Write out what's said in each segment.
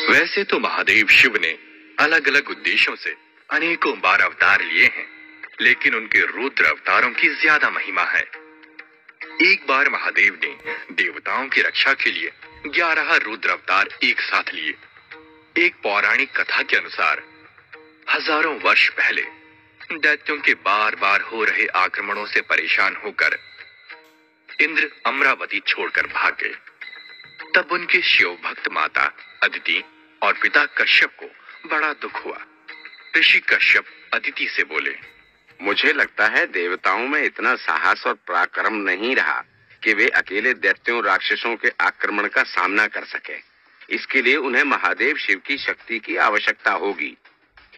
वैसे तो महादेव शिव ने अलग अलग उद्देश्यों से अनेकों बार अवतार लिए हैं, लेकिन उनके रुद्र अवतारों की ज्यादा महिमा है। एक बार महादेव ने देवताओं की रक्षा के लिए 11 रुद्र अवतार एक साथ लिए। एक पौराणिक कथा के अनुसार हजारों वर्ष पहले दैत्यों के बार बार हो रहे आक्रमणों से परेशान होकर इंद्र अमरावती छोड़कर भाग गए। तब उनके शिव भक्त माता अदिति और पिता कश्यप को बड़ा दुख हुआ। ऋषि कश्यप अदिति से बोले, मुझे लगता है देवताओं में इतना साहस और पराक्रम नहीं रहा कि वे अकेले दैत्यों राक्षसों के आक्रमण का सामना कर सके। इसके लिए उन्हें महादेव शिव की शक्ति की आवश्यकता होगी।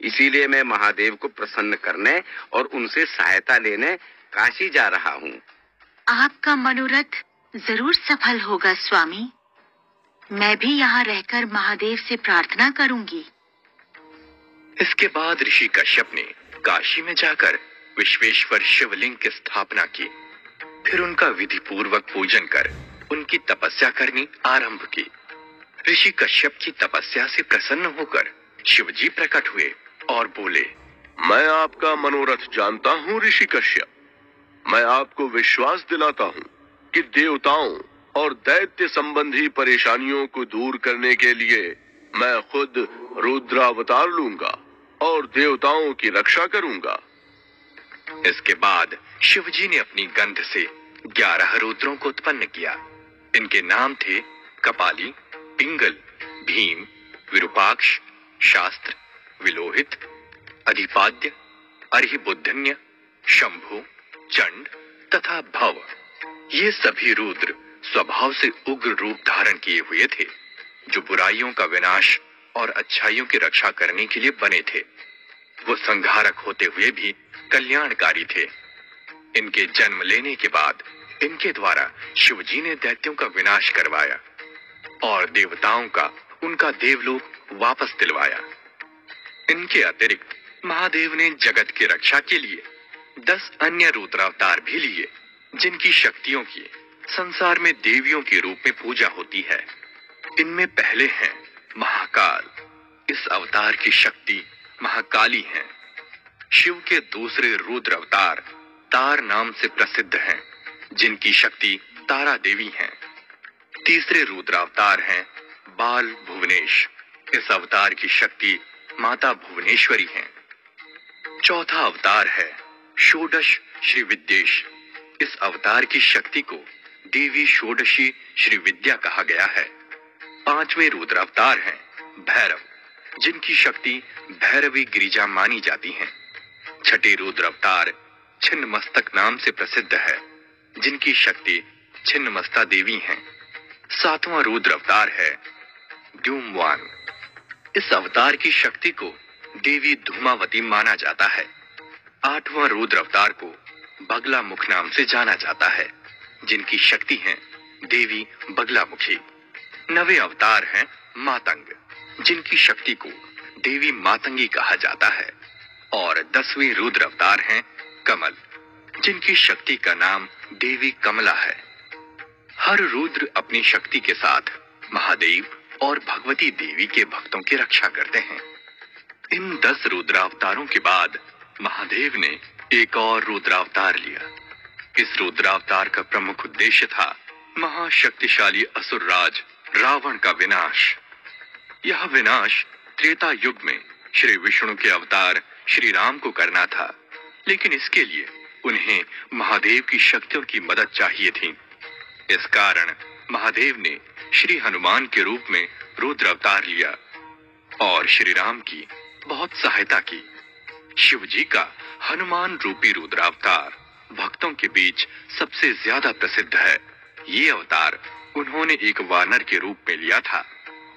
इसीलिए मैं महादेव को प्रसन्न करने और उनसे सहायता लेने काशी जा रहा हूँ। आपका मनोरथ जरूर सफल होगा स्वामी। मैं भी यहाँ रहकर महादेव से प्रार्थना करूंगी। इसके बाद ऋषि कश्यप ने काशी में जाकर विश्वेश्वर शिवलिंग की स्थापना की। फिर उनका विधि पूर्वक पूजन कर उनकी तपस्या करनी आरंभ की। ऋषि कश्यप की तपस्या से प्रसन्न होकर शिवजी प्रकट हुए और बोले, मैं आपका मनोरथ जानता हूँ ऋषि कश्यप। मैं आपको विश्वास दिलाता हूँ कि देवताओं और दैत्य संबंधी परेशानियों को दूर करने के लिए मैं खुद रुद्रावतार लूंगा और देवताओं की रक्षा करूंगा। इसके बाद शिवजी ने अपनी गंध से 11 रुद्रों को उत्पन्न किया। इनके नाम थे कपाली, पिंगल, भीम, विरूपाक्ष, शास्त्र, विलोहित, अधिपाद्य, अर्हिबुद्धन्य, शंभु, चंड तथा भव। ये सभी रुद्र स्वभाव से उग्र रूप धारण किए हुए थे, जो बुराइयों का विनाश और अच्छाइयों की रक्षा करने के लिए बने थे। वो संहारक होते हुए भी कल्याणकारी थे। इनके जन्म लेने के बाद इनके द्वारा शिवजी ने दैत्यों का विनाश करवाया और देवताओं का उनका देवलोक वापस दिलवाया। इनके अतिरिक्त महादेव ने जगत की रक्षा के लिए 10 अन्य रुद्रावतार भी लिए, जिनकी शक्तियों की संसार में देवियों के रूप में पूजा होती है। इनमें पहले हैं महाकाल। इस अवतार की शक्ति महाकाली है। शिव के दूसरे रुद्र अवतार तार नाम से प्रसिद्ध हैं, जिनकी शक्ति तारा देवी हैं। तीसरे रुद्र अवतार हैं बाल भुवनेश। इस अवतार की शक्ति माता भुवनेश्वरी है। चौथा अवतार है षोडश श्री विद्येश। इस अवतार की शक्ति को देवी षोडशी श्री विद्या कहा गया है। पांचवें रुद्र अवतार हैं भैरव, जिनकी शक्ति भैरवी गिरिजा मानी जाती है। छठे रुद्र अवतार छिन्नमस्तक नाम से प्रसिद्ध है, जिनकी शक्ति छिन्नमस्ता देवी है। सातवां रुद्र अवतार है द्युम्वान। इस अवतार की शक्ति को देवी धूमावती माना जाता है। आठवां रुद्र अवतार को बगला मुख नाम से जाना जाता है, जिनकी शक्ति है देवी बगलामुखी। नवे अवतार हैं मातंग, जिनकी शक्ति को देवी मातंगी कहा जाता है। और 10वें रुद्र अवतार हैं कमल, जिनकी शक्ति का नाम देवी कमला है। हर रुद्र अपनी शक्ति के साथ महादेव और भगवती देवी के भक्तों की रक्षा करते हैं। इन 10 रुद्रावतारों के बाद महादेव ने एक और रुद्रावतार लिया। इस रुद्रावतार का प्रमुख उद्देश्य था महाशक्तिशाली असुरराज रावण का विनाश। यह विनाश त्रेता युग में श्री विष्णु के अवतार श्री राम को करना था, लेकिन इसके लिए उन्हें महादेव की शक्तियों की मदद चाहिए थी। इस कारण महादेव ने श्री हनुमान के रूप में रुद्र अवतार लिया और श्री राम की बहुत सहायता की। शिव जी का हनुमान रूपी रुद्रावतार भक्तों के बीच सबसे ज्यादा प्रसिद्ध है। ये अवतार उन्होंने एक वानर के रूप में लिया था।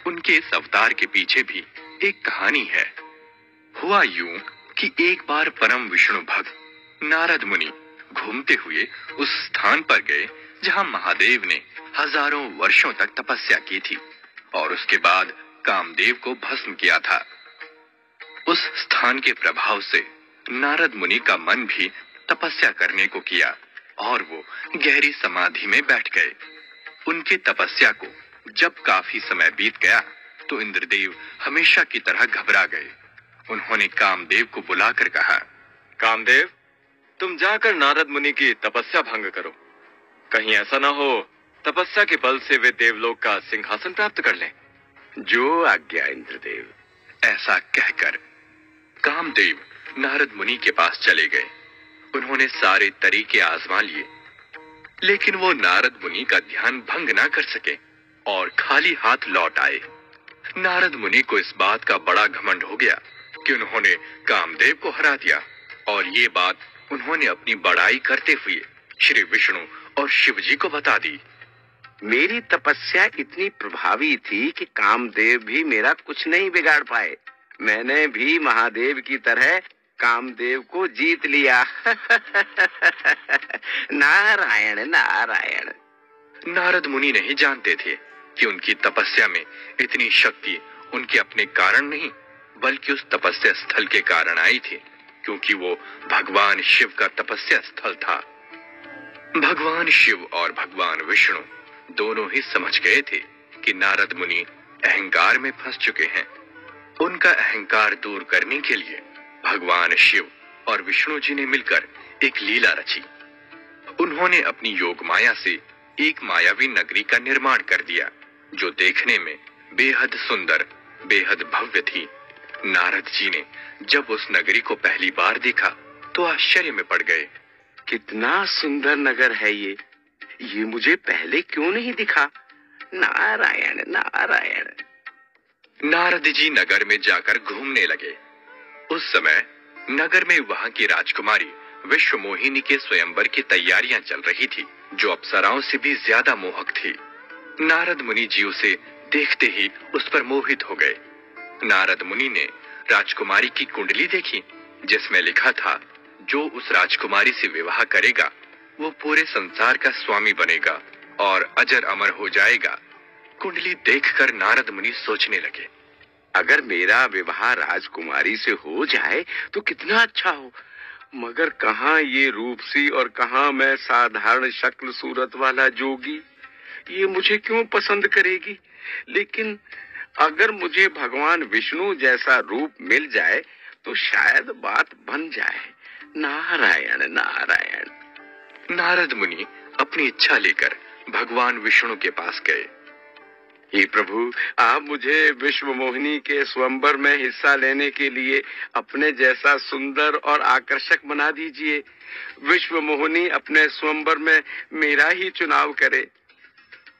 उनके इस अवतार के पीछे भी एक कहानी है। हुआ यूं कि एक बार परम विष्णु भक्त नारद मुनि घूमते हुए उस स्थान पर गए जहां महादेव ने हजारों वर्षों तक तपस्या की थी और उसके बाद कामदेव को भस्म किया था। उस स्थान के प्रभाव से नारद मुनि का मन भी तपस्या करने को किया और वो गहरी समाधि में बैठ गए। उनकी तपस्या को जब काफी समय बीत गया तो इंद्रदेव हमेशा की तरह घबरा गए। उन्होंने कामदेव को बुलाकर कहा, कामदेव, तुम जाकर नारद मुनि की तपस्या भंग करो। कहीं ऐसा ना हो तपस्या के बल से वे देवलोक का सिंहासन प्राप्त कर लें। जो आज्ञा इंद्रदेव। ऐसा कहकर कामदेव नारद मुनि के पास चले गए। उन्होंने सारे तरीके आजमा लिए, लेकिन वो नारद मुनि का ध्यान भंग ना कर सके और खाली हाथ लौट आए। नारद मुनि को इस बात का बड़ा घमंड हो गया कि उन्होंने कामदेव को हरा दिया, और ये बात उन्होंने अपनी बड़ाई करते हुए श्री विष्णु और शिव जी को बता दी। मेरी तपस्या इतनी प्रभावी थी कि कामदेव भी मेरा कुछ नहीं बिगाड़ पाए। मैंने भी महादेव की तरह कामदेव को जीत लिया। नारायण नारायण। नारद मुनि नहीं जानते थे कि उनकी तपस्या में इतनी शक्ति उनके अपने कारण नहीं, बल्कि उस तपस्या स्थल के कारण आई थी, क्योंकि वो भगवान शिव का तपस्या स्थल था। भगवान शिव और भगवान विष्णु दोनों ही समझ गए थे कि नारद मुनि अहंकार में फंस चुके हैं। उनका अहंकार दूर करने के लिए भगवान शिव और विष्णु जी ने मिलकर एक लीला रची। उन्होंने अपनी योग माया से एक मायावी नगरी का निर्माण कर दिया, जो देखने में बेहद सुंदर, बेहद भव्य थी। नारद जी ने जब उस नगरी को पहली बार देखा तो आश्चर्य में पड़ गए। कितना सुंदर नगर है ये मुझे पहले क्यों नहीं दिखा? नारायण नारायण। नारद जी नगर में जाकर घूमने लगे। उस समय नगर में वहां की राजकुमारी विश्वमोहिनी के स्वयंवर की तैयारियां चल रही थी, जो अप्सराओं से भी ज्यादा मोहक थी। नारद मुनि जी उसे देखते ही उस पर मोहित हो गए। नारद मुनि ने राजकुमारी की कुंडली देखी, जिसमें लिखा था, जो उस राजकुमारी से विवाह करेगा वो पूरे संसार का स्वामी बनेगा और अजर अमर हो जाएगा। कुंडली देखकर नारद मुनि सोचने लगे, अगर मेरा विवाह राजकुमारी से हो जाए तो कितना अच्छा हो, मगर कहाँ ये रूपसी और कहाँ मैं साधारण शक्ल सूरत वाला जोगी। ये मुझे क्यों पसंद करेगी? लेकिन अगर मुझे भगवान विष्णु जैसा रूप मिल जाए तो शायद बात बन जाए। नारायण नारायण। नारद मुनि अपनी इच्छा लेकर भगवान विष्णु के पास गए। हे प्रभु, आप मुझे विश्व मोहिनी के स्वयंवर में हिस्सा लेने के लिए अपने जैसा सुंदर और आकर्षक बना दीजिए। विश्व मोहिनी अपने स्वयंवर में मेरा ही चुनाव करे।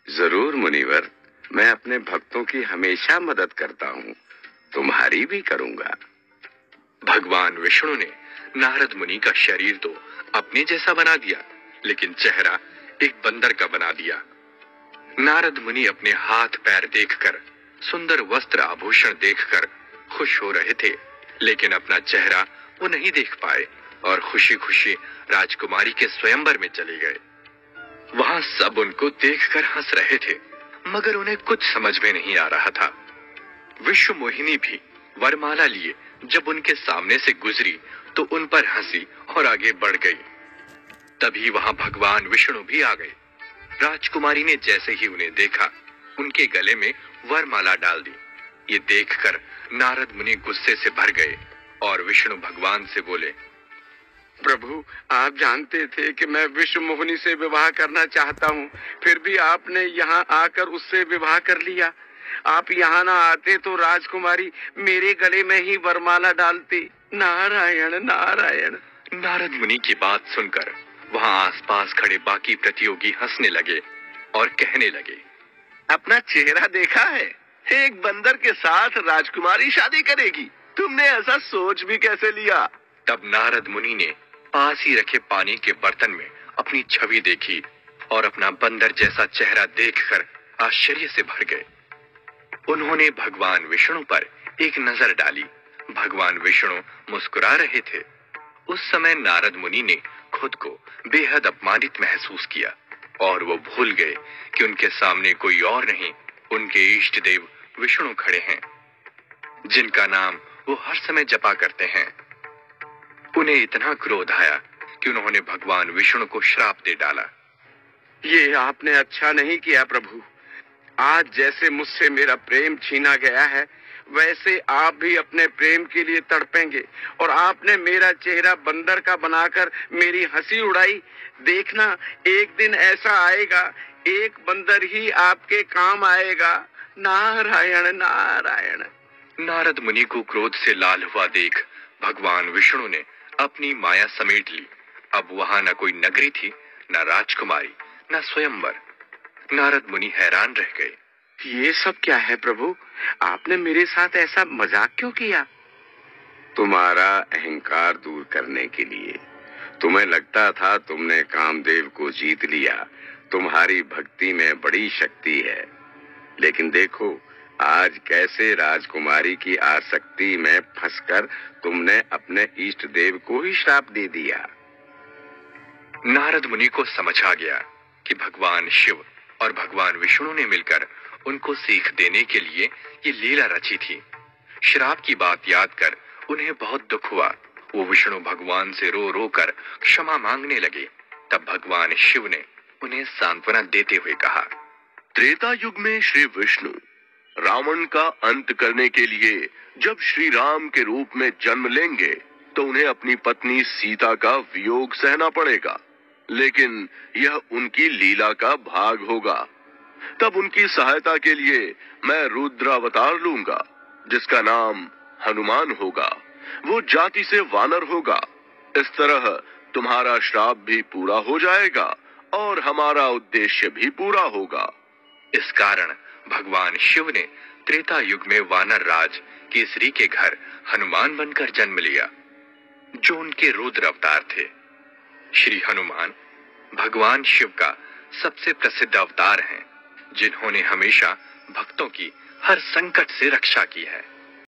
जरूर मुनिवर, मैं अपने भक्तों की हमेशा मदद करता हूँ, तुम्हारी भी करूँगा। भगवान विष्णु ने नारद मुनि का शरीर तो अपने जैसा बना दिया, लेकिन चेहरा एक बंदर का बना दिया। नारद मुनि अपने हाथ पैर देखकर, सुंदर वस्त्र आभूषण देखकर खुश हो रहे थे, लेकिन अपना चेहरा वो नहीं देख पाए और खुशी खुशी राजकुमारी के स्वयंवर में चले गए। वहां सब उनको देखकर हंस रहे थे, मगर उन्हें कुछ समझ में नहीं आ रहा था। विश्व मोहिनी भी वरमाला लिए जब उनके सामने से गुजरी तो उन पर हंसी और आगे बढ़ गई। तभी वहां भगवान विष्णु भी आ गए। राजकुमारी ने जैसे ही उन्हें देखा, उनके गले में वरमाला डाल दी। ये देखकर नारद मुनि गुस्से से भर गए और विष्णु भगवान से बोले, प्रभु, आप जानते थे कि मैं विश्व मोहिनी से विवाह करना चाहता हूँ, फिर भी आपने यहाँ आकर उससे विवाह कर लिया। आप यहाँ ना आते तो राजकुमारी मेरे गले में ही वरमाला डालती। नारायण नारायण। नारद मुनि की बात सुनकर वहां आसपास खड़े बाकी प्रतियोगी हंसने लगे और कहने लगे, अपना चेहरा देखा है? एक बंदर के साथ राजकुमारी शादी करेगी? तुमने ऐसा सोच भी कैसे लिया? तब नारद मुनि ने पास ही रखे पानी के बर्तन में अपनी छवि देखी और अपना बंदर जैसा चेहरा देखकर आश्चर्य से भर गए। उन्होंने भगवान विष्णु पर एक नजर डाली। भगवान विष्णु मुस्कुरा रहे थे। उस समय नारद मुनि ने खुद को बेहद अपमानित महसूस किया और वो भूल गए कि उनके सामने कोई और नहीं, उनके इष्ट देव विष्णु खड़े हैं, जिनका नाम वो हर समय जपा करते हैं। उन्हें इतना क्रोध आया कि उन्होंने भगवान विष्णु को श्राप दे डाला। ये आपने अच्छा नहीं किया प्रभु। आज जैसे मुझसे मेरा प्रेम छीना गया है, वैसे आप भी अपने प्रेम के लिए तड़पेंगे। और आपने मेरा चेहरा बंदर का बनाकर मेरी हंसी उड़ाई। देखना, एक दिन ऐसा आएगा, एक बंदर ही आपके काम आएगा। नारायण नारायण। नारद मुनि को क्रोध से लाल हुआ देख भगवान विष्णु ने अपनी माया समेट ली। अब वहां न कोई नगरी थी, न राजकुमारी, न स्वयंवर। नारद मुनि हैरान रह गए। ये सब क्या है प्रभु? आपने मेरे साथ ऐसा मजाक क्यों किया? तुम्हारा अहंकार दूर करने के लिए। तुम्हें लगता था तुमने कामदेव को जीत लिया, तुम्हारी भक्ति में बड़ी शक्ति है। लेकिन देखो, आज कैसे राजकुमारी की आसक्ति में फंसकर तुमने अपने इष्ट देव को ही श्राप दे दिया। नारद मुनि को समझ आ गया कि भगवान शिव और भगवान विष्णु ने मिलकर उनको सीख देने के लिए ये लीला रची थी। श्राप की बात याद कर उन्हें बहुत दुख हुआ। वो विष्णु भगवान से रो रो कर क्षमा मांगने लगे। तब भगवान शिव ने उन्हें सांत्वना देते हुए कहा, त्रेता युग में श्री विष्णु रावण का अंत करने के लिए जब श्री राम के रूप में जन्म लेंगे तो उन्हें अपनी पत्नी सीता का वियोग सहना पड़ेगा। लेकिन यह उनकी लीला का भाग होगा। तब उनकी सहायता के लिए मैं रुद्र अवतार लूंगा, जिसका नाम हनुमान होगा। वो जाति से वानर होगा। इस तरह तुम्हारा श्राप भी पूरा हो जाएगा और हमारा उद्देश्य भी पूरा होगा। इस कारण भगवान शिव ने त्रेता युग में वानर राज केसरी के घर हनुमान बनकर जन्म लिया, जो उनके रुद्र अवतार थे। श्री हनुमान भगवान शिव का सबसे प्रसिद्ध अवतार हैं, जिन्होंने हमेशा भक्तों की हर संकट से रक्षा की है।